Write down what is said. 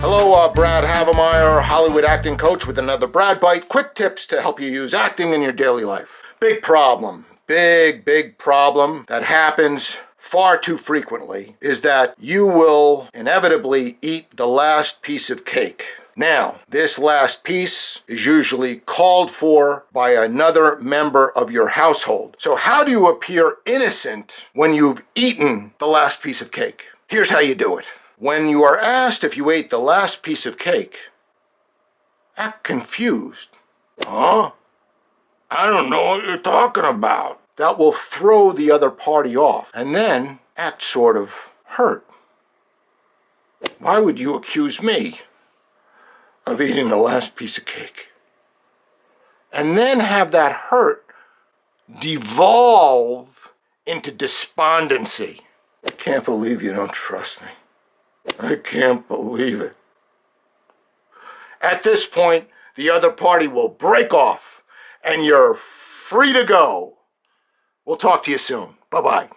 Hello, Brad Havermeyer, Hollywood acting coach with another Brad Bite. Quick tips to help you use acting in your daily life. Big problem that happens far too frequently is that you will inevitably eat the last piece of cake. Now, this last piece is usually called for by another member of your household. So how do you appear innocent when you've eaten the last piece of cake? Here's how you do it. When you are asked if you ate the last piece of cake, act confused. Huh? I don't know what you're talking about. That will throw the other party off. And then act sort of hurt. Why would you accuse me of eating the last piece of cake? And then have that hurt devolve into despondency. I can't believe you don't trust me. I can't believe it. At this point, the other party will break off and you're free to go. We'll talk to you soon. Bye-bye.